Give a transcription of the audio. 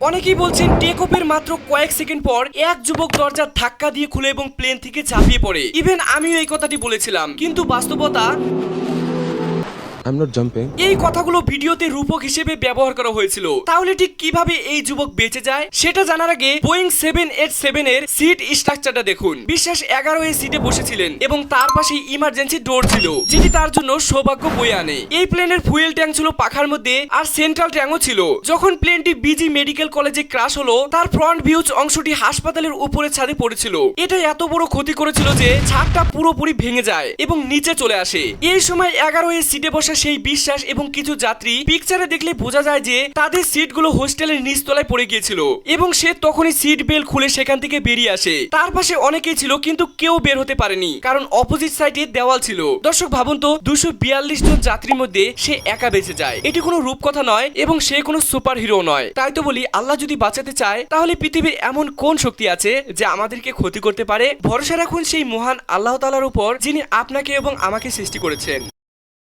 অনেকেই বলছেন টেক অফের মাত্র কয়েক সেকেন্ড পর এক যুবক দরজা ধাক্কা দিয়ে খুলে এবং প্লেন থেকে ঝাঁপিয়ে পড়ে। ইভেন আমিও এই কথাটি বলেছিলাম, কিন্তু বাস্তবতা I'm not jumping. এই কথাগুলো ভিডিওতে রূপক হিসেবে ব্যবহার করা হয়েছিল। তাহলে ঠিক কিভাবে এই যুবক বেঁচে যায় সেটা জানার আগে বোয়িং 787 এর সিট স্ট্রাকচারটা দেখুন। বিশ্বাস 11 এর সিটে বসেছিলেন এবং তার পাশে ইমার্জেন্সি ডোর ছিল, যেটি তার জন্য সৌভাগ্য বয়ে আনে। এই প্লেনের ফুয়েল ট্যাঙ্ক ছিল পাখার মধ্যে আর সেন্ট্রাল ট্যাঙ্কও ছিল। যখন প্লেনটি বিজি মেডিকেল কলেজে ক্র্যাশ হলো, তার ফ্রন্ট ভিউজ অংশটি হাসপাতালের উপরের ছাদে পড়েছিল। এটা এত বড় ক্ষতি করেছিল যে ছাদটা পুরোপুরি ভেঙে যায় এবং নিচে চলে আসে। এই সময় 11 এর সিটে বসা সেই বিশ্বাস এবং কিছু যাত্রী পিকচারে দেখলে বোঝা যায় যে তাদের সিটগুলো হোস্টেলের নিচতলায় পড়ে গিয়েছিল এবং সে তখনই সিট বেল্ট খুলে সেখান থেকে বেরিয়ে আসে। তার পাশে অনেকেই ছিল কিন্তু কেউ বের হতে পারেনি, কারণ অপোজিট সাইডে দেওয়াল ছিল। দর্শক ভাবুন তো, 242 জন যাত্রীর মধ্যে সে একা বেঁচে যায়। এটি কোনো রূপকথা নয় এবং সে কোনো সুপার হিরো নয়। তাই তো বলি, আল্লাহ যদি বাঁচাতে চায় তাহলে পৃথিবীর এমন কোন শক্তি আছে যে আমাদেরকে ক্ষতি করতে পারে? ভরসা রাখুন সেই মহান আল্লাহ তাআলার উপর, যিনি আপনাকে এবং আমাকে সৃষ্টি করেছেন।